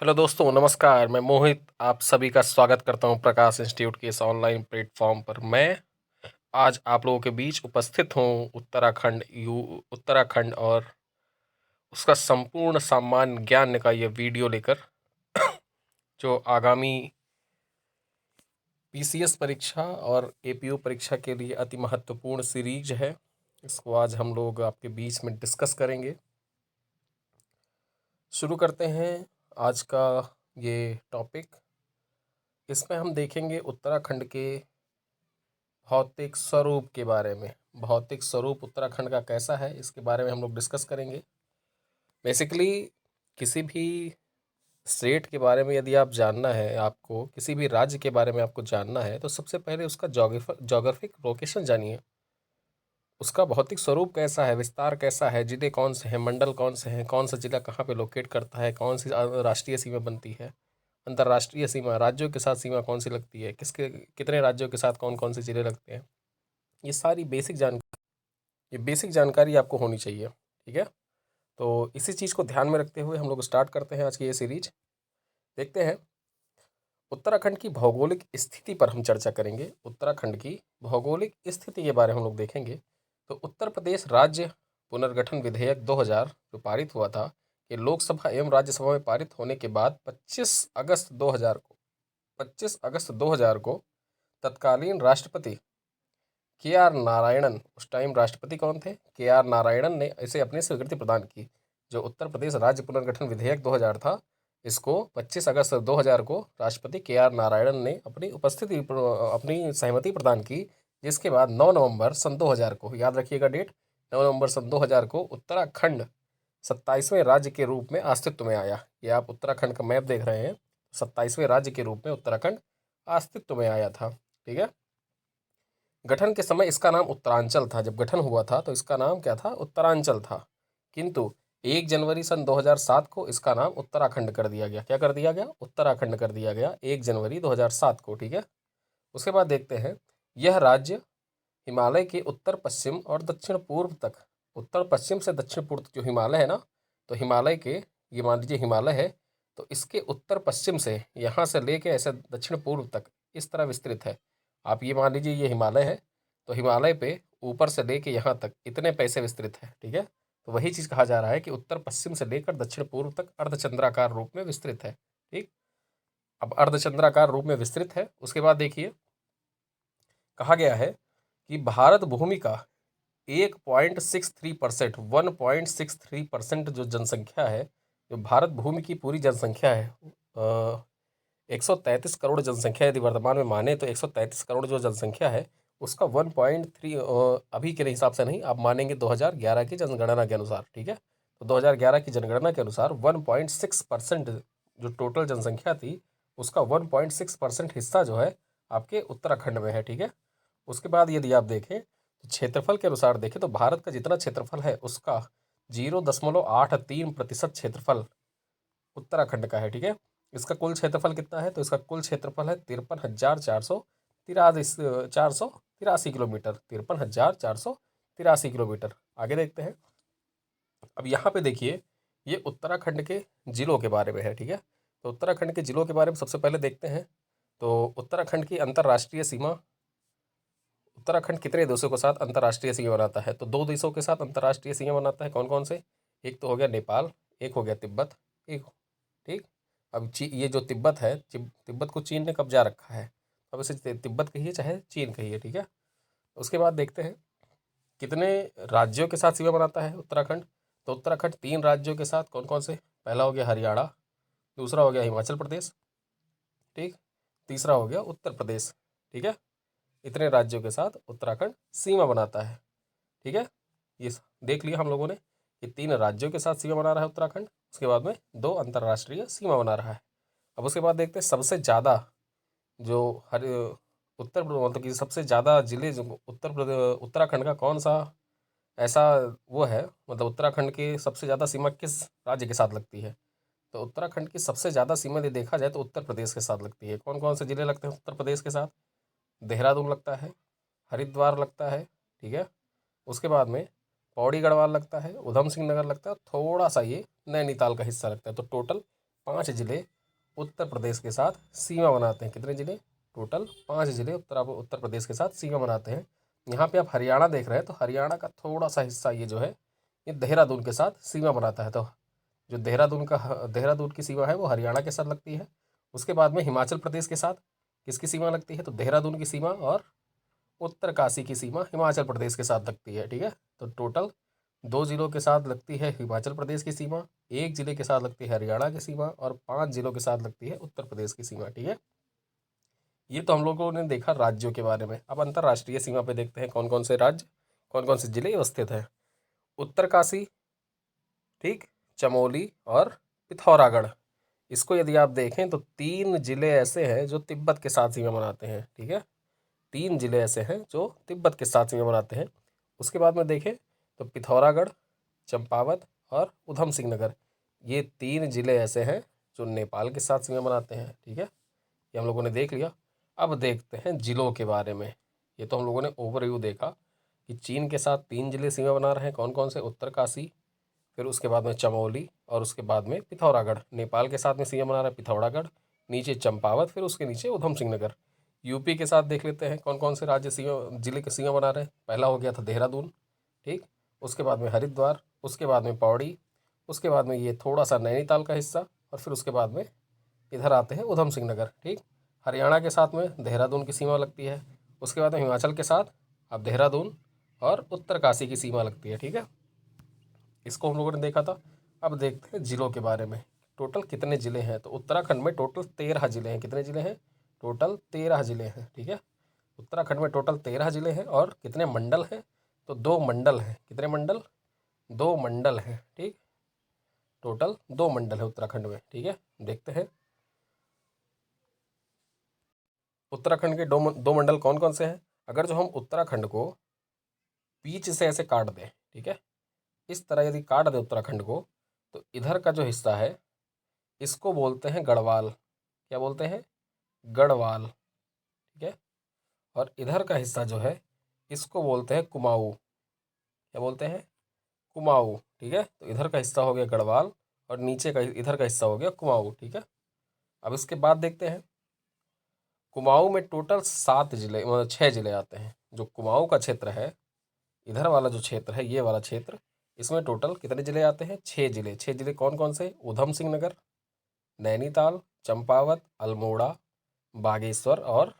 Hello दोस्तों, नमस्कार। मैं मोहित आप सभी का स्वागत करता हूं प्रकाश इंस्टीट्यूट के इस ऑनलाइन प्लेटफॉर्म पर। मैं आज आप लोगों के बीच उपस्थित हूं उत्तराखंड और उसका संपूर्ण सामान्य ज्ञान का ये वीडियो लेकर, जो आगामी पीसीएस परीक्षा और एपीओ परीक्षा के लिए अति महत्वपूर्ण सीरीज है। इसको आज हम लोग आपके बीच में डिस्कस करेंगे। शुरू करते हैं आज का ये टॉपिक। इसमें हम देखेंगे उत्तराखंड के भौतिक स्वरूप के बारे में। भौतिक स्वरूप उत्तराखंड का कैसा है, इसके बारे में हम लोग डिस्कस करेंगे। बेसिकली किसी भी स्टेट के बारे में यदि आप जानना है, आपको किसी भी राज्य के बारे में आपको जानना है, तो सबसे पहले उसका जोग्राफिक लोकेशन जानिए। उसका भौतिक स्वरूप कैसा है, विस्तार कैसा है, जिले कौन से हैं, मंडल कौन से हैं, कौन सा जिला कहाँ पे लोकेट करता है, कौन सी राष्ट्रीय सीमा बनती है, अंतर्राष्ट्रीय सीमा, राज्यों के साथ सीमा कौन सी लगती है, किसके कितने राज्यों के साथ कौन कौन से जिले लगते हैं। ये बेसिक जानकारी आपको होनी चाहिए। ठीक है, तो इसी चीज़ को ध्यान में रखते हुए हम लोग स्टार्ट करते हैं आज की ये सीरीज। देखते हैं उत्तराखंड की भौगोलिक स्थिति पर हम चर्चा करेंगे। उत्तराखंड की भौगोलिक स्थिति के बारे में हम लोग देखेंगे। तो उत्तर प्रदेश राज्य पुनर्गठन विधेयक 2000 जो पारित हुआ था, ये लोकसभा एवं राज्यसभा में पारित होने के बाद 25 अगस्त 2000 को तत्कालीन राष्ट्रपति के आर नारायणन, उस टाइम राष्ट्रपति कौन थे, के आर नारायणन ने इसे अपनी स्वीकृति प्रदान की। जो उत्तर प्रदेश राज्य पुनर्गठन विधेयक 2000 था, इसको 25 अगस्त 2000 को राष्ट्रपति के आर नारायणन ने अपनी सहमति प्रदान की। जिसके बाद 9 नवंबर सन 2000 को, याद रखिएगा डेट, 9 नवंबर सन 2000 को उत्तराखंड 27वें राज्य के रूप में अस्तित्व में आया। ये आप उत्तराखंड का मैप देख रहे हैं, 27वें राज्य के रूप में उत्तराखंड अस्तित्व में आया था। ठीक है, गठन के समय इसका नाम उत्तरांचल था। जब गठन हुआ था तो इसका नाम क्या था, उत्तरांचल था। किंतु 1 जनवरी सन 2007 को इसका नाम उत्तराखंड कर दिया गया। क्या कर दिया गया, उत्तराखंड कर दिया गया 1 जनवरी 2007 को। ठीक है, उसके बाद देखते हैं, यह राज्य हिमालय के उत्तर पश्चिम और दक्षिण पूर्व तक, उत्तर पश्चिम से दक्षिण पूर्व जो हिमालय है ना, तो हिमालय के, ये मान लीजिए हिमालय है, तो इसके उत्तर पश्चिम से यहाँ से लेके ऐसे दक्षिण पूर्व तक इस तरह विस्तृत है। आप ये मान लीजिए ये हिमालय है, तो हिमालय पे ऊपर से लेके यहाँ तक इतने पैसे विस्तृत है। ठीक है, तो वही चीज़ कहा जा रहा है कि उत्तर पश्चिम से लेकर दक्षिण पूर्व तक अर्धचंद्राकार रूप में विस्तृत है। ठीक, अब अर्धचंद्राकार रूप में विस्तृत है। उसके बाद देखिए, कहा गया है कि भारत भूमि का 1.63% जो जनसंख्या है, जो भारत भूमि की पूरी जनसंख्या है, 133 करोड़ जनसंख्या यदि वर्तमान में माने, तो 133 करोड़ जो जनसंख्या है उसका 1.3, अभी के हिसाब से नहीं, आप मानेंगे 2011 की जनगणना के अनुसार। ठीक है, तो 2011 की जनगणना के अनुसार 1.6% जो टोटल जनसंख्या थी, उसका 1.6% हिस्सा जो है आपके उत्तराखंड में है। ठीक है, उसके बाद यदि आप देखें तो क्षेत्रफल के अनुसार देखें तो भारत का जितना क्षेत्रफल है उसका 0.83% क्षेत्रफल उत्तराखंड का है। ठीक है, इसका कुल क्षेत्रफल कितना है, तो इसका कुल क्षेत्रफल है 53,483 किलोमीटर, 53,483 किलोमीटर। आगे देखते हैं। अब यहाँ पे देखिए, ये उत्तराखंड के जिलों के बारे में है। ठीक है, तो उत्तराखंड के जिलों के बारे में सबसे पहले देखते हैं। तो उत्तराखंड की अंतर्राष्ट्रीय सीमा, उत्तराखंड कितने देशों के साथ अंतर्राष्ट्रीय सीमा बनाता है, तो 2 देशों के साथ अंतर्राष्ट्रीय सीमा बनाता है। कौन कौन से, एक तो हो गया नेपाल, एक हो गया तिब्बत, एक। ठीक, अब ये जो तिब्बत है, तिब्बत को चीन ने कब्जा रखा है। अब इसे तिब्बत कहिए चाहे चीन कहिए। ठीक है, उसके बाद देखते हैं कितने राज्यों के साथ सीमा बनाता है उत्तराखंड। तो उत्तराखंड 3 राज्यों के साथ, कौन कौन से, पहला हो गया हरियाणा, दूसरा हो गया हिमाचल प्रदेश, ठीक, तीसरा हो गया उत्तर प्रदेश। ठीक है, इतने राज्यों के साथ उत्तराखंड सीमा बनाता है। ठीक है, ये देख लिया हम लोगों ने कि 3 राज्यों के साथ सीमा बना रहा है उत्तराखंड, उसके बाद में 2 अंतर्राष्ट्रीय सीमा बना रहा है। अब उसके बाद देखते हैं सबसे ज़्यादा जो हर मतलब कि सबसे ज़्यादा जिले जो उत्तराखंड का कौन सा ऐसा वो है, मतलब उत्तराखंड के सबसे ज़्यादा सीमा किस राज्य के साथ लगती है। तो उत्तराखंड की सबसे ज़्यादा सीमा यदि देखा जाए तो उत्तर प्रदेश के साथ लगती है। कौन कौन से जिले लगते हैं उत्तर प्रदेश के साथ, देहरादून लगता है, हरिद्वार लगता है। ठीक है, उसके बाद में पौड़ी गढ़वाल लगता है, उधम सिंह नगर लगता है, थोड़ा सा ये नैनीताल का हिस्सा लगता है। तो टोटल 5 जिले उत्तर प्रदेश के साथ सीमा बनाते हैं। कितने जिले? टोटल 5 जिले उत्तर प्रदेश के साथ सीमा बनाते हैं। यहाँ पे आप हरियाणा देख रहे हैं, तो हरियाणा का थोड़ा सा हिस्सा ये जो है ये देहरादून के साथ सीमा बनाता है। तो जो देहरादून की सीमा है वो हरियाणा के साथ लगती है। उसके बाद में हिमाचल प्रदेश के साथ किसकी सीमा लगती है? तो देहरादून की सीमा और उत्तरकाशी की सीमा हिमाचल प्रदेश के साथ लगती है। ठीक है, तो टोटल 2 जिलों के साथ लगती है हिमाचल प्रदेश की सीमा, 1 जिले के साथ लगती है हरियाणा की सीमा और 5 जिलों के साथ लगती है उत्तर प्रदेश की सीमा। ठीक है, ये तो हम लोगों ने देखा राज्यों के बारे में। अब अंतर्राष्ट्रीय सीमा पे देखते हैं कौन कौन से राज्य, कौन कौन से जिले अवस्थित हैं। उत्तरकाशी, ठीक, चमोली और पिथौरागढ़। इसको यदि आप देखें तो 3 जिले ऐसे हैं जो तिब्बत के साथ सीमा बनाते हैं। ठीक है, 3 जिले ऐसे हैं जो तिब्बत के साथ सीमा बनाते हैं। उसके बाद में देखें तो पिथौरागढ़, चंपावत और उधम सिंह नगर, ये 3 जिले ऐसे हैं जो नेपाल के साथ सीमा बनाते हैं। ठीक है, ये हम लोगों ने देख लिया। अब देखते हैं जिलों के बारे में। ये तो हम लोगों ने ओवरव्यू देखा कि चीन के साथ 3 जिले सीमा बना रहे हैं। कौन कौन से? उत्तरकाशी, फिर उसके बाद में चमोली और उसके बाद में पिथौरागढ़। नेपाल के साथ में सीमा बना रहा है पिथौरागढ़, नीचे चंपावत, फिर उसके नीचे उधम सिंह नगर। यूपी के साथ देख लेते हैं कौन कौन से राज्य सीमा जिले के सीमा बना रहे हैं। पहला हो गया था देहरादून, ठीक, उसके बाद में हरिद्वार, उसके बाद में पौड़ी, उसके बाद में ये थोड़ा सा नैनीताल का हिस्सा और फिर उसके बाद में इधर आते हैं उधम सिंह नगर। ठीक, हरियाणा के साथ में देहरादून की सीमा लगती है। उसके बाद में हिमाचल के साथ अब देहरादून और उत्तरकाशी की सीमा लगती है। ठीक है, इसको हम लोगों ने देखा था। अब देखते हैं जिलों के बारे में, टोटल कितने ज़िले हैं। तो उत्तराखंड में टोटल 13 ज़िले हैं। कितने ज़िले हैं? टोटल 13 ज़िले हैं। ठीक है, उत्तराखंड में टोटल 13 ज़िले हैं। और कितने मंडल हैं? तो 2 मंडल हैं। कितने मंडल? 2 मंडल हैं। ठीक, टोटल 2 मंडल है उत्तराखंड में। ठीक है, देखते हैं उत्तराखंड के दो मंडल कौन कौन से हैं। अगर जो हम उत्तराखंड को बीच से ऐसे काट दें, ठीक है, इस तरह यदि काट दें उत्तराखंड को, तो इधर का जो हिस्सा है इसको बोलते हैं गढ़वाल। क्या बोलते हैं? गढ़वाल। ठीक है, और इधर का हिस्सा जो है इसको बोलते हैं कुमाऊँ। क्या बोलते हैं? कुमाऊँ। ठीक है, तो इधर का हिस्सा हो गया गढ़वाल और नीचे का इधर का हिस्सा हो गया कुमाऊँ। ठीक है, अब इसके बाद देखते हैं कुमाऊँ में टोटल 7 जिले, मतलब 6 जिले आते हैं। जो कुमाऊँ का क्षेत्र है, इधर वाला जो क्षेत्र है, ये वाला क्षेत्र, इसमें टोटल कितने जिले आते हैं? 6 जिले। 6 जिले कौन कौन से? उधम सिंह नगर, नैनीताल, चंपावत, अल्मोड़ा, बागेश्वर और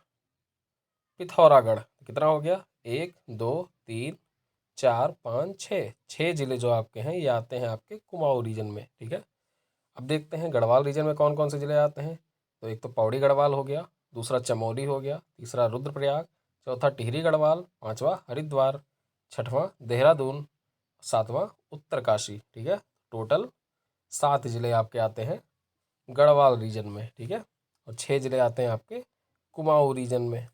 पिथौरागढ़। कितना हो गया? 1 2 3 4 5 6, 6 जिले जो आपके हैं ये आते हैं आपके कुमाऊँ रीजन में। ठीक है, अब देखते हैं गढ़वाल रीजन में कौन कौन से जिले आते हैं। तो एक तो पौड़ी गढ़वाल हो गया, दूसरा चमोली हो गया, तीसरा रुद्रप्रयाग, चौथा टिहरी गढ़वाल, पांचवा हरिद्वार, छठवां देहरादून, सातवां उत्तरकाशी। ठीक है, टोटल 7 जिले आपके आते हैं गढ़वाल रीजन में। ठीक है, और 6 जिले आते हैं आपके कुमाऊँ रीजन में।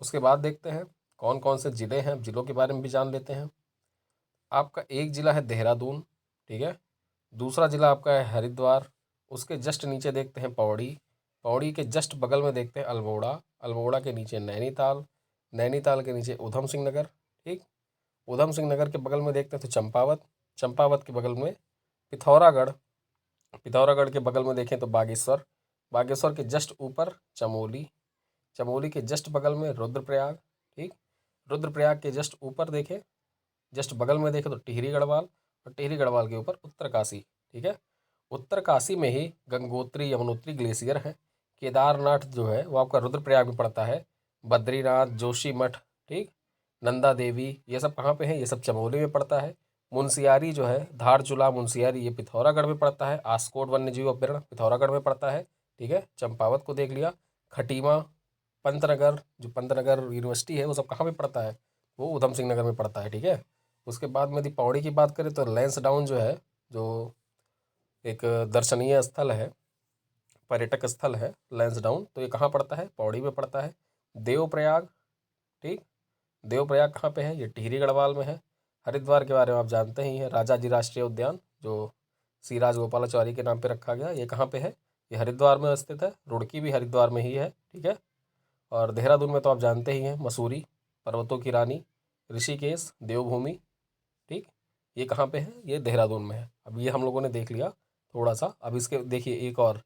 उसके बाद देखते हैं कौन कौन से ज़िले हैं। जिलों के बारे में भी जान लेते हैं। आपका एक ज़िला है देहरादून, ठीक है, दूसरा ज़िला आपका है हरिद्वार, उसके जस्ट नीचे देखते हैं पौड़ी, पौड़ी के जस्ट बगल में देखते हैं अल्मोड़ा, अल्मोड़ा के नीचे नैनीताल, नैनीताल के नीचे उधम सिंह नगर, ठीक, उधम सिंह नगर के बगल में देखते हैं तो चंपावत, चंपावत के बगल में पिथौरागढ़, पिथौरागढ़ के बगल में देखें तो बागेश्वर, बागेश्वर के जस्ट ऊपर चमोली, चमोली के जस्ट बगल में रुद्रप्रयाग, ठीक, रुद्रप्रयाग के जस्ट ऊपर देखें, जस्ट बगल में देखें तो टिहरी गढ़वाल, और टिहरी गढ़वाल के ऊपर उत्तरकाशी। ठीक है, उत्तरकाशी में ही गंगोत्री यमुनोत्री ग्लेशियर है। केदारनाथ जो है वो आपका रुद्रप्रयाग में पड़ता है। बद्रीनाथ, जोशीमठ, ठीक, नंदा देवी, ये सब कहाँ पे है? ये सब चमोली में पड़ता है। मुंशियारी जो है, धारचूला मुंशियारी, ये पिथौरागढ़ में पड़ता है। आस्कोट वन्यजीव अभ्यारण्य पिथौरागढ़ में पड़ता है। ठीक है, चंपावत को देख लिया। खटीमा, पंतनगर, जो पंतनगर यूनिवर्सिटी है वो सब कहाँ पे पड़ता है? वो उधम सिंह नगर में पड़ता है। ठीक है, उसके बाद में यदि पौड़ी की बात करें तो लैंसडाउन जो है, जो एक दर्शनीय स्थल है, पर्यटक स्थल है लैंसडाउन, तो ये कहाँ पड़ता है? पौड़ी में पड़ता है। देवप्रयाग, ठीक, देवप्रयाग कहाँ पे है? ये टिहरी गढ़वाल में है। हरिद्वार के बारे में आप जानते ही हैं, राजा जी राष्ट्रीय उद्यान जो श्री राजगोपालाचारी के नाम पे रखा गया, ये कहाँ पे है? ये हरिद्वार में स्थित है। रुड़की भी हरिद्वार में ही है। ठीक है, और देहरादून में तो आप जानते ही हैं, मसूरी, पर्वतों की रानी, ऋषिकेश, देवभूमि, ठीक, ये कहाँ पे है? ये देहरादून में है। अब ये हम लोगों ने देख लिया थोड़ा सा। अब इसके देखिए एक और,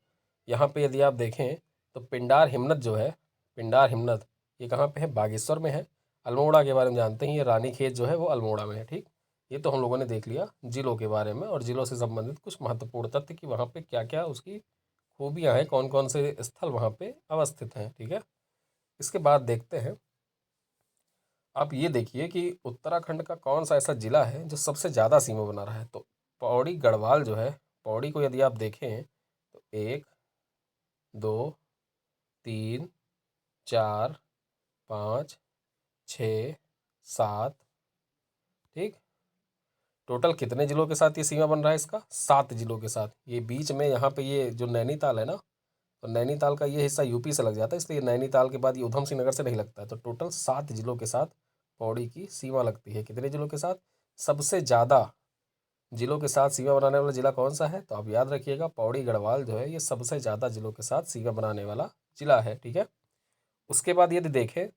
यहाँ पे यदि आप देखें तो पिंडार हिमनद जो है, पिंडार हिमनद ये कहाँ पे है, बागेश्वर में है। अल्मोड़ा के बारे में जानते हैं, ये रानीखेत जो है वो अल्मोड़ा में है। ठीक, ये तो हम लोगों ने देख लिया जिलों के बारे में और जिलों से संबंधित कुछ महत्वपूर्ण तथ्य कि वहाँ पे क्या क्या उसकी खूबियाँ हैं, कौन कौन से स्थल वहाँ पे अवस्थित हैं। ठीक है, इसके बाद देखते हैं, आप ये देखिए कि उत्तराखंड का कौन सा ऐसा जिला है जो सबसे ज़्यादा सीमा बना रहा है। तो पौड़ी गढ़वाल जो है, पौड़ी को यदि आप देखें तो 1 2 3 4 5 6 7, ठीक, टोटल कितने जिलों के साथ ये सीमा बन रहा है इसका, 7 जिलों के साथ। ये बीच में यहाँ पे ये जो नैनीताल है ना, तो नैनीताल का ये हिस्सा यूपी से लग जाता है, इसलिए नैनीताल के बाद ये उधम सिंह नगर से नहीं लगता है। तो टोटल 7 जिलों के साथ पौड़ी की सीमा लगती है। कितने जिलों के साथ, सबसे ज़्यादा जिलों के साथ सीमा बनाने वाला जिला कौन सा है, तो आप याद रखिएगा पौड़ी गढ़वाल जो है ये सबसे ज़्यादा जिलों के साथ सीमा बनाने वाला जिला है। ठीक है, उसके बाद यदि देखें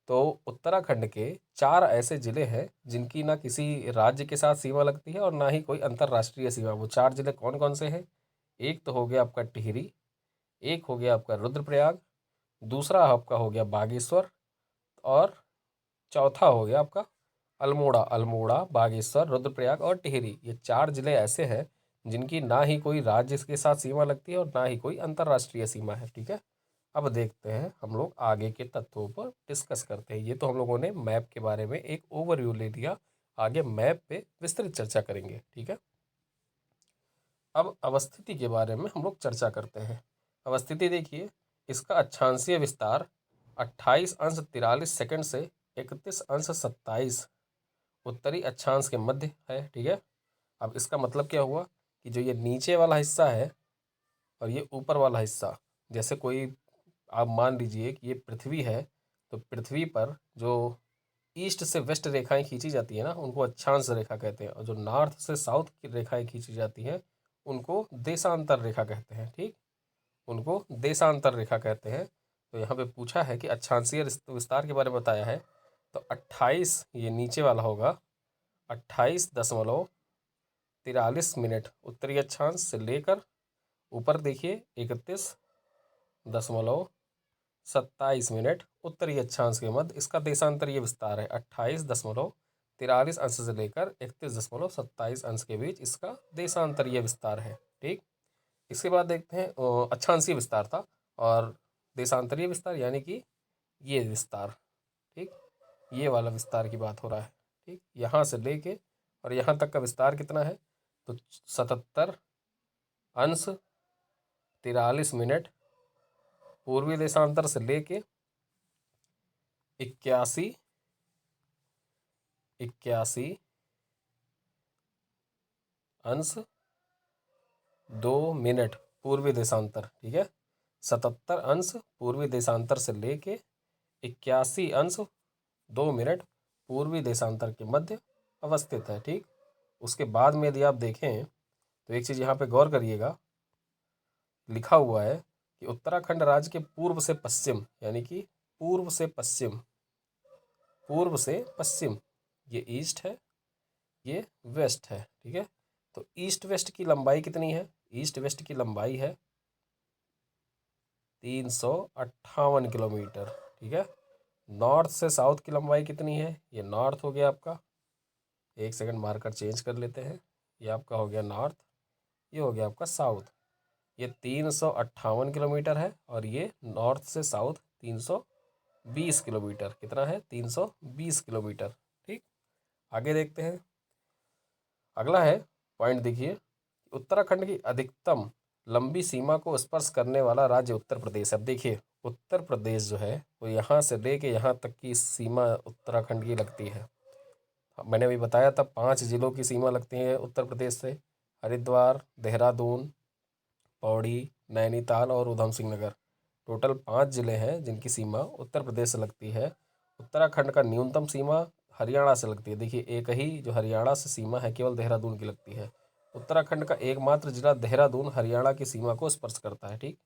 तो उत्तराखंड के 4 ऐसे ज़िले हैं जिनकी ना किसी राज्य के साथ सीमा लगती है और ना ही कोई अंतर्राष्ट्रीय सीमा। वो 4 ज़िले कौन कौन से हैं, एक तो हो गया आपका टिहरी, एक हो गया आपका रुद्रप्रयाग, दूसरा आपका हो गया बागेश्वर और चौथा हो गया आपका अल्मोड़ा। अल्मोड़ा, बागेश्वर, रुद्रप्रयाग और टिहरी, ये 4 ज़िले ऐसे हैं जिनकी ना ही कोई राज्य के साथ सीमा लगती है और ना ही कोई अंतर्राष्ट्रीय सीमा है। ठीक है, अब देखते हैं हम लोग आगे के तत्वों पर डिस्कस करते हैं। ये तो हम लोगों ने मैप के बारे में एक ओवरव्यू ले लिया, आगे मैप पे विस्तृत चर्चा करेंगे। ठीक है, अब अवस्थिति के बारे में हम लोग चर्चा करते हैं। अवस्थिति देखिए, इसका अक्षांशीय विस्तार 28 अंश 43 सेकंड से 31 अंश 27 उत्तरी अक्षांश के मध्य है। ठीक है, अब इसका मतलब क्या हुआ कि जो ये नीचे वाला हिस्सा है और ये ऊपर वाला हिस्सा, जैसे कोई आप मान लीजिए कि ये पृथ्वी है, तो पृथ्वी पर जो ईस्ट से वेस्ट रेखाएं खींची जाती है ना, उनको अक्षांश रेखा कहते हैं, और जो नॉर्थ से साउथ की रेखाएं खींची जाती हैं उनको देशांतर रेखा कहते हैं। ठीक, उनको देशांतर रेखा कहते हैं। तो यहाँ पे पूछा है कि अक्षांशीय विस्तार के बारे में बताया है, तो 28, ये नीचे वाला होगा, 28.43 मिनट उत्तरी अक्षांश से लेकर ऊपर देखिए 31.27 मिनट उत्तरी अक्षांश के मध्य, इसका देशांतरीय विस्तार है। 28.43 अंश से लेकर 31.27 अंश के बीच इसका देशांतरीय विस्तार है। ठीक, इसके बाद देखते हैं अक्षांशीय विस्तार था और देशांतरीय विस्तार यानी कि ये विस्तार। ठीक, ये वाला विस्तार की बात हो रहा है। ठीक, यहाँ से लेके और यहाँ तक का विस्तार कितना है, तो 77 अंश 43 मिनट पूर्वी देशांतर से लेके 81 अंश 2 मिनट पूर्वी देशांतर। ठीक है, 77 अंश पूर्वी देशांतर से लेके 81 अंश 2 मिनट पूर्वी देशांतर के मध्य अवस्थित है। ठीक, उसके बाद में यदि आप देखें तो एक चीज़ यहाँ पे गौर करिएगा, लिखा हुआ है कि उत्तराखंड राज्य के पूर्व से पश्चिम, यानी कि पूर्व से पश्चिम, पूर्व से पश्चिम, ये ईस्ट है, ये वेस्ट है। ठीक है, तो ईस्ट वेस्ट की लंबाई कितनी है, ईस्ट वेस्ट की लंबाई है 358 किलोमीटर। ठीक है, नॉर्थ से साउथ की लंबाई कितनी है, ये नॉर्थ हो गया आपका, एक सेकंड मार्कर चेंज कर लेते हैं, ये आपका हो गया नॉर्थ, ये हो गया आपका साउथ। ये 358 किलोमीटर है और ये नॉर्थ से साउथ 320 किलोमीटर, कितना है, 320 किलोमीटर। ठीक, आगे देखते हैं, अगला है पॉइंट देखिए, उत्तराखंड की अधिकतम लंबी सीमा को स्पर्श करने वाला राज्य उत्तर प्रदेश। अब देखिए उत्तर प्रदेश जो है वो यहाँ से लेके यहाँ तक की सीमा उत्तराखंड की लगती है। मैंने अभी बताया था 5 जिलों की सीमा लगती है उत्तर प्रदेश से, हरिद्वार, देहरादून, पौड़ी, नैनीताल और उधम सिंह नगर। टोटल 5 ज़िले हैं जिनकी सीमा उत्तर प्रदेश से लगती है। उत्तराखंड का न्यूनतम सीमा हरियाणा से लगती है। देखिए एक ही जो हरियाणा से सीमा है केवल देहरादून की लगती है। उत्तराखंड का एकमात्र जिला देहरादून हरियाणा की सीमा को स्पर्श करता है। ठीक,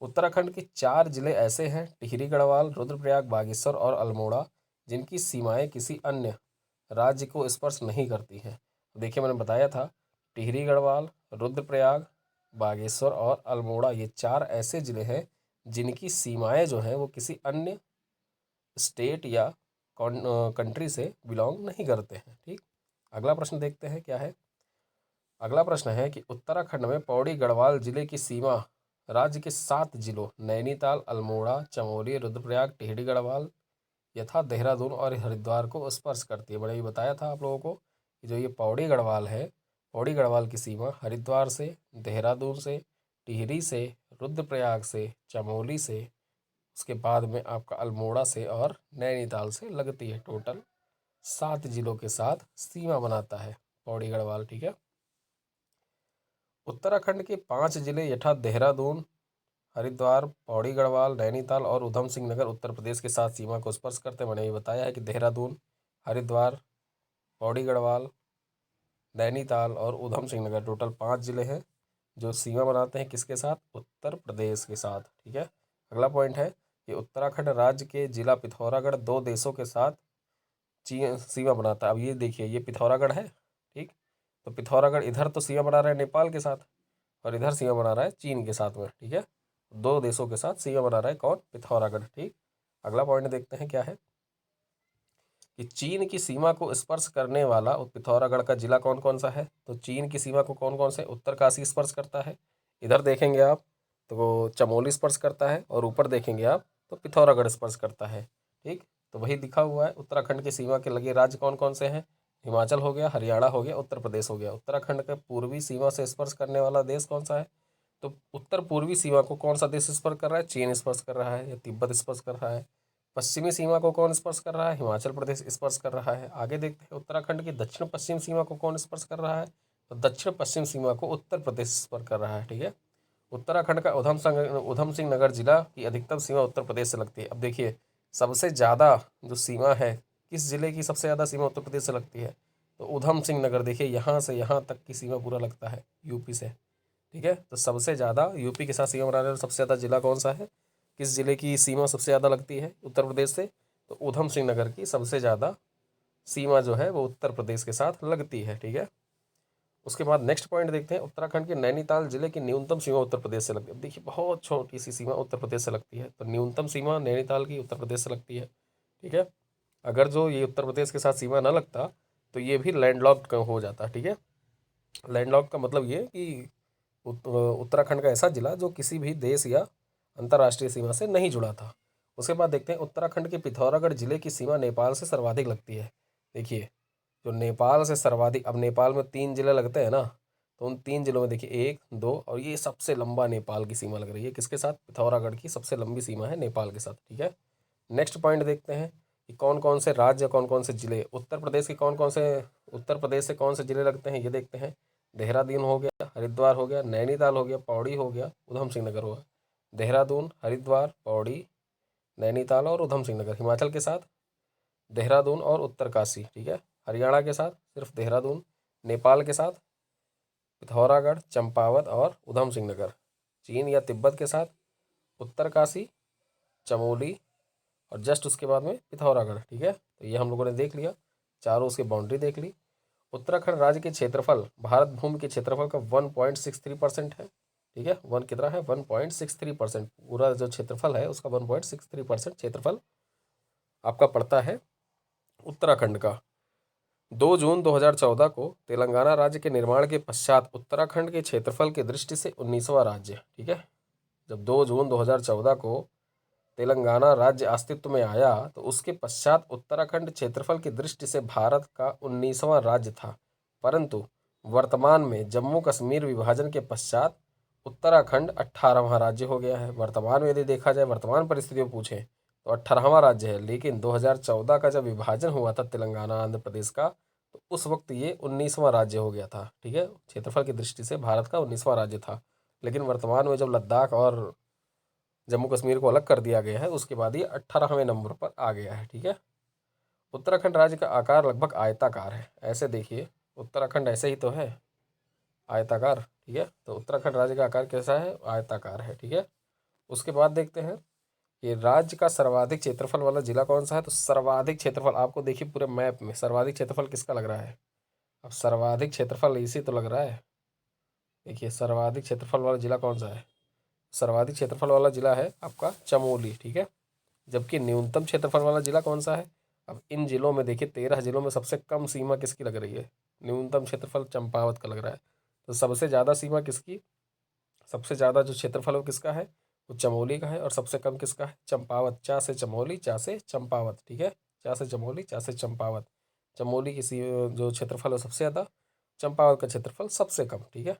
उत्तराखंड के 4 जिले ऐसे हैं, टिहरी गढ़वाल, रुद्रप्रयाग, बागेश्वर और अल्मोड़ा, जिनकी सीमाएं किसी अन्य राज्य को स्पर्श नहीं करती हैं। देखिए मैंने बताया था टिहरी गढ़वाल, रुद्रप्रयाग, बागेश्वर और अल्मोड़ा, ये 4 ऐसे ज़िले हैं जिनकी सीमाएं जो हैं वो किसी अन्य स्टेट या कंट्री से बिलोंग नहीं करते हैं। ठीक, अगला प्रश्न देखते हैं क्या है। अगला प्रश्न है कि उत्तराखंड में पौड़ी गढ़वाल जिले की सीमा राज्य के 7 जिलों नैनीताल, अल्मोड़ा, चमोली, रुद्रप्रयाग, टिहरी गढ़वाल यथा देहरादून और हरिद्वार को स्पर्श करती है। मैंने ये बताया था आप लोगों को कि जो ये पौड़ी गढ़वाल है, पौड़ी गढ़वाल की सीमा हरिद्वार से, देहरादून से, टिहरी से, रुद्रप्रयाग से, चमोली से, उसके बाद में आपका अल्मोड़ा से और नैनीताल से लगती है। टोटल 7 जिलों के साथ सीमा बनाता है पौड़ी गढ़वाल। ठीक है, उत्तराखंड के 5 जिले यथा देहरादून, हरिद्वार, पौड़ी गढ़वाल, नैनीताल और उधम सिंह नगर उत्तर प्रदेश के साथ सीमा को स्पर्श करते हैं। मैंने ये बताया है कि देहरादून, हरिद्वार, पौड़ी गढ़वाल, नैनीताल और उधम सिंह नगर टोटल 5 जिले हैं जो सीमा बनाते हैं किसके साथ, उत्तर प्रदेश के साथ। ठीक है, अगला पॉइंट है कि उत्तराखंड राज्य के जिला पिथौरागढ़ 2 देशों के साथ सीमा बनाता है। अब ये देखिए, ये पिथौरागढ़ है। ठीक, तो पिथौरागढ़ इधर तो सीमा बना रहा है नेपाल के साथ और इधर सीमा बना रहा है चीन के साथ में। ठीक है, 2 देशों के साथ सीमा बना रहा है कौन, पिथौरागढ़। ठीक, अगला पॉइंट देखते हैं क्या है कि चीन की सीमा को स्पर्श करने वाला पिथौरागढ़ का जिला कौन कौन सा है। तो चीन की सीमा को कौन कौन से, उत्तरकाशी स्पर्श करता है, इधर देखेंगे आप तो चमोली स्पर्श करता है, और ऊपर देखेंगे आप तो पिथौरागढ़ स्पर्श करता है। ठीक, तो वही दिखा हुआ है। उत्तराखंड की सीमा के लगे राज्य कौन कौन से हैं, हिमाचल हो गया, हरियाणा हो गया, उत्तर प्रदेश हो गया। उत्तराखंड के पूर्वी सीमा से स्पर्श करने वाला देश कौन सा है, तो उत्तर पूर्वी सीमा को कौन सा देश स्पर्श कर रहा है, चीन स्पर्श कर रहा है या तिब्बत स्पर्श कर रहा है। पश्चिमी सीमा को कौन स्पर्श कर रहा है, हिमाचल प्रदेश स्पर्श कर रहा है। आगे देखते हैं उत्तराखंड की दक्षिण पश्चिम सीमा को कौन स्पर्श कर रहा है, तो दक्षिण पश्चिम सीमा को उत्तर प्रदेश स्पर्श कर रहा है। ठीक है, उत्तराखंड का उधम सिंह नगर जिला की अधिकतम सीमा उत्तर प्रदेश से लगती है। अब देखिए, सबसे ज़्यादा जो सीमा है, किस जिले की सबसे ज़्यादा सीमा उत्तर प्रदेश से लगती है, तो उधम सिंह नगर। देखिए, यहाँ से यहाँ तक की सीमा पूरा लगता है यूपी से। ठीक है, तो सबसे ज़्यादा यूपी के साथ सीमा बनाने वाला सबसे ज़्यादा जिला कौन सा है, किस जिले की सीमा सबसे ज़्यादा लगती है उत्तर प्रदेश से, तो उधम सिंह नगर की सबसे ज़्यादा सीमा जो है वो उत्तर प्रदेश के साथ लगती है। ठीक है, उसके बाद नेक्स्ट पॉइंट देखते हैं, उत्तराखंड के नैनीताल जिले की न्यूनतम सीमा उत्तर प्रदेश से लगती है। देखिए, बहुत छोटी सी सीमा उत्तर प्रदेश से लगती है, तो न्यूनतम सीमा नैनीताल की उत्तर प्रदेश से लगती है। ठीक है, अगर जो ये उत्तर प्रदेश के साथ सीमा ना लगता तो ये भी लैंडलॉक्ड हो जाता। ठीक है, लैंडलॉक्ड का मतलब ये कि उत्तराखंड का ऐसा जिला जो किसी भी देश या अंतर्राष्ट्रीय सीमा से नहीं जुड़ा था। उसके बाद देखते हैं, उत्तराखंड के पिथौरागढ़ जिले की सीमा नेपाल से सर्वाधिक लगती है। देखिए, जो नेपाल से सर्वाधिक, अब नेपाल में 3 जिले लगते हैं ना, तो उन 3 जिलों में देखिए 1, 2 और ये सबसे लंबा नेपाल की सीमा लग रही है किसके साथ, पिथौरागढ़ की सबसे लंबी सीमा है नेपाल के साथ। ठीक है, नेक्स्ट पॉइंट देखते हैं कि कौन कौन से राज्य, कौन कौन से जिले उत्तर प्रदेश के कौन कौन से, उत्तर प्रदेश से कौन से जिले लगते हैं, ये देखते हैं। देहरादून हो गया, हरिद्वार हो गया, नैनीताल हो गया, पौड़ी हो गया, उधम सिंह नगर हुआ। देहरादून, हरिद्वार, पौड़ी, नैनीताल और उधम सिंह नगर हिमाचल के साथ, देहरादून और उत्तरकाशी। ठीक है, हरियाणा के साथ सिर्फ देहरादून, नेपाल के साथ पिथौरागढ़, चंपावत और उधम सिंह नगर, चीन या तिब्बत के साथ उत्तरकाशी, चमोली और जस्ट उसके बाद में पिथौरागढ़। ठीक है, तो ये हम लोगों ने देख लिया, चारों उसकी बाउंड्री देख ली। उत्तराखंड राज्य के क्षेत्रफल भारत भूमि के क्षेत्रफल का 1.63% है। ठीक है, वन कितना है, 1.63%। पूरा जो क्षेत्रफल है उसका 1.63% क्षेत्रफल आपका पड़ता है उत्तराखंड का। 2 जून 2014 को तेलंगाना राज्य के निर्माण के पश्चात उत्तराखंड के क्षेत्रफल की दृष्टि से 19वां राज्य। ठीक है, जब 2 जून 2014 को तेलंगाना राज्य अस्तित्व में आया तो उसके पश्चात उत्तराखंड क्षेत्रफल की दृष्टि से भारत का 19वां राज्य था, परंतु वर्तमान में जम्मू कश्मीर विभाजन के पश्चात उत्तराखंड 18वां राज्य हो गया है। वर्तमान में यदि देखा जाए, वर्तमान परिस्थितियों में पूछें तो 18वां राज्य है, लेकिन 2014 का जब विभाजन हुआ था तेलंगाना आंध्र प्रदेश का, तो उस वक्त ये 19वां राज्य हो गया था। ठीक है, क्षेत्रफल की दृष्टि से भारत का 19वां राज्य था, लेकिन वर्तमान में जब लद्दाख और जम्मू कश्मीर को अलग कर दिया गया है उसके बाद ये 18वें नंबर पर आ गया है। ठीक है, उत्तराखंड राज्य का आकार लगभग आयताकार है। ऐसे देखिए, उत्तराखंड ऐसे ही तो है, आयताकार। ठीक है, तो उत्तराखंड राज्य का आकार कैसा है, आयताकार है। ठीक है, उसके बाद देखते हैं कि राज्य का सर्वाधिक क्षेत्रफल वाला जिला कौन सा है। तो सर्वाधिक क्षेत्रफल आपको देखिए पूरे मैप में सर्वाधिक क्षेत्रफल किसका लग रहा है, अब सर्वाधिक क्षेत्रफल इसी तो लग रहा है, देखिए सर्वाधिक क्षेत्रफल वाला जिला कौन सा है? सर्वाधिक क्षेत्रफल वाला जिला है आपका चमोली, ठीक है। जबकि न्यूनतम क्षेत्रफल वाला जिला कौन सा है? अब इन जिलों में देखिए 13 जिलों में सबसे कम सीमा किसकी लग रही है? न्यूनतम क्षेत्रफल चंपावत का लग रहा है। तो सबसे ज़्यादा सीमा किसकी, सबसे ज़्यादा जो क्षेत्रफल है वो किसका है? वो चमोली का है। और सबसे कम किसका है? चंपावत। चा से चमोली, चा से चंपावत, ठीक है। चा से चमोली, चा से चंपावत। चमोली की जो क्षेत्रफल है सबसे ज़्यादा, चंपावत का क्षेत्रफल सबसे कम, ठीक है।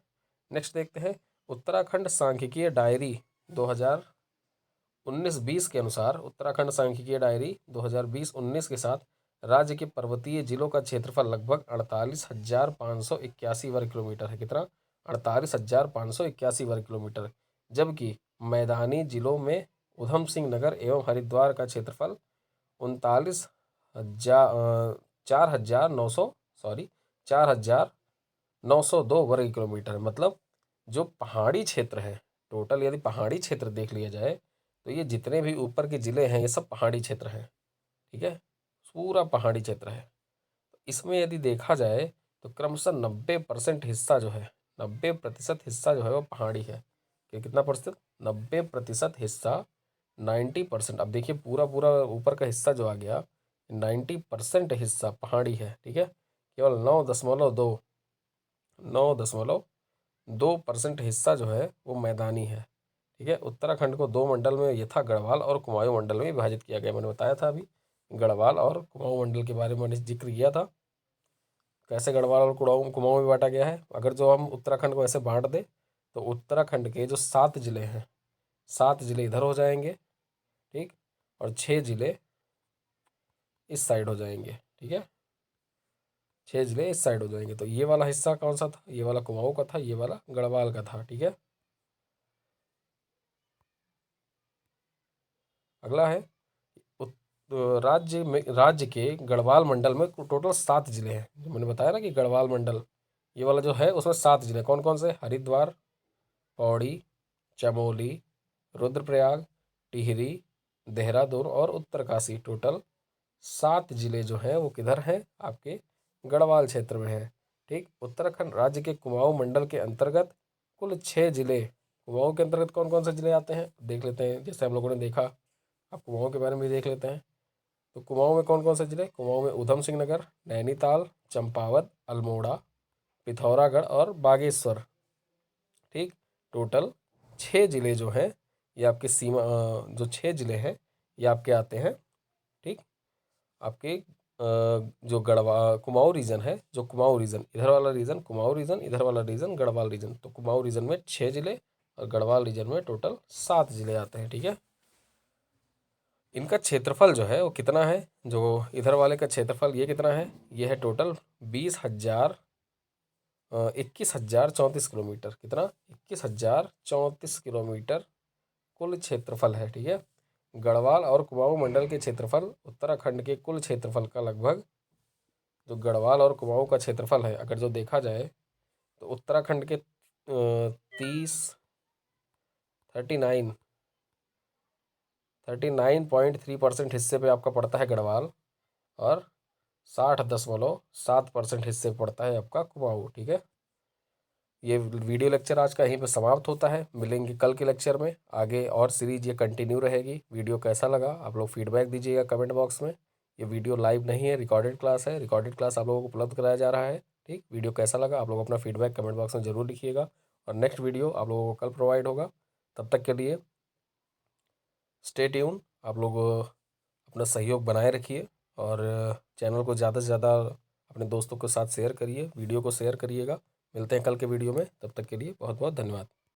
नेक्स्ट देखते हैं, उत्तराखंड सांख्यिकीय डायरी 2019-20 के अनुसार उत्तराखंड सांख्यिकीय डायरी 2020-19 के साथ राज्य के पर्वतीय जिलों का क्षेत्रफल लगभग 48,581 वर्ग किलोमीटर है। कितना? 48,581 वर्ग किलोमीटर। जबकि मैदानी जिलों में उधम सिंह नगर एवं हरिद्वार का क्षेत्रफल 4,902 वर्ग किलोमीटर है। मतलब जो पहाड़ी क्षेत्र है, टोटल यदि पहाड़ी क्षेत्र देख लिया जाए तो ये जितने भी ऊपर के ज़िले हैं ये सब पहाड़ी क्षेत्र हैं, ठीक है। पूरा पहाड़ी क्षेत्र है। इसमें यदि देखा जाए तो क्रमशः 90% हिस्सा जो है, 90% हिस्सा जो है वो पहाड़ी है। कि कितना प्रतिशत? 90% हिस्सा, 90%। अब देखिए पूरा पूरा ऊपर का हिस्सा जो आ गया, 90% हिस्सा पहाड़ी है, ठीक है। केवल 9.2% हिस्सा जो है वो मैदानी है, ठीक है। उत्तराखंड को दो मंडल में यथा गढ़वाल और कुमाऊं मंडल में विभाजित किया गया। मैंने बताया था अभी गढ़वाल और कुमाऊं मंडल के बारे में मैंने जिक्र किया था, कैसे गढ़वाल और कुमाऊं में बांटा गया है। अगर जो हम उत्तराखंड को ऐसे बांट दें तो उत्तराखंड के जो 7 जिले हैं, 7 जिले इधर हो जाएंगे, ठीक, और 6 जिले इस साइड हो जाएंगे, ठीक है। 6 जिले इस साइड हो जाएंगे। तो ये वाला हिस्सा कौन सा था? ये वाला कुमाऊं का था, ये वाला गढ़वाल का था, ठीक है। अगला है राज्य के गढ़वाल मंडल में टोटल 7 जिले हैं। जो मैंने बताया ना कि गढ़वाल मंडल ये वाला जो है उसमें 7 जिले कौन कौन से? हरिद्वार, पौड़ी, चमोली, रुद्रप्रयाग, टिहरी, देहरादून और उत्तरकाशी। टोटल 7 जिले जो हैं वो किधर हैं? आपके गढ़वाल क्षेत्र में है, ठीक। उत्तराखंड राज्य के कुमाऊं मंडल के अंतर्गत कुल 6 जिले, कुमाऊं के अंतर्गत कौन कौन से जिले आते हैं देख लेते हैं। जैसे हम लोगों ने देखा, अब कुमाऊं के बारे में भी देख लेते हैं। तो कुमाऊं में कौन कौन से जिले? कुमाऊं में उधम सिंह नगर, नैनीताल, चंपावत, अल्मोड़ा, पिथौरागढ़ और बागेश्वर, ठीक। टोटल 6 जिले जो हैं ये आपके सीमा जो 6 जिले हैं ये आपके आते हैं, ठीक। आपके जो कुमाऊं रीजन है, जो कुमाऊं रीजन, इधर वाला रीजन कुमाऊं रीजन, इधर वाला रीजन गढ़वाल रीजन। तो कुमाऊं रीजन में 6 जिले और गढ़वाल रीजन में टोटल 7 जिले आते हैं, ठीक है। इनका क्षेत्रफल जो है वो कितना है? जो इधर वाले का क्षेत्रफल ये कितना है? ये है टोटल 21,034 किलोमीटर। कितना? 21,034 किलोमीटर कुल क्षेत्रफल है, ठीक है। गढ़वाल और कुमाऊं मंडल के क्षेत्रफल उत्तराखंड के कुल क्षेत्रफल का लगभग, जो गढ़वाल और कुमाऊं का क्षेत्रफल है अगर जो देखा जाए तो उत्तराखंड के 39 39.3% हिस्से पे आपका पड़ता है गढ़वाल और 60.7% हिस्से पे पड़ता है आपका कुमाऊं, ठीक है। ये वीडियो लेक्चर आज का यहीं पे समाप्त होता है। मिलेंगे कल के लेक्चर में, आगे और सीरीज ये कंटिन्यू रहेगी। वीडियो कैसा लगा आप लोग फीडबैक दीजिएगा कमेंट बॉक्स में। ये वीडियो लाइव नहीं है, रिकॉर्डेड क्लास है। रिकॉर्डेड क्लास आप लोगों को उपलब्ध कराया जा रहा है, ठीक। वीडियो कैसा लगा आप लोग अपना फीडबैक कमेंट बॉक्स में ज़रूर लिखिएगा। और नेक्स्ट वीडियो आप लोगों को कल प्रोवाइड होगा। तब तक के लिए स्टे ट्यून। आप लोग अपना सहयोग बनाए रखिए और चैनल को ज़्यादा से ज़्यादा अपने दोस्तों के साथ शेयर करिए, वीडियो को शेयर करिएगा। मिलते हैं कल के वीडियो में, तब तक के लिए बहुत बहुत धन्यवाद।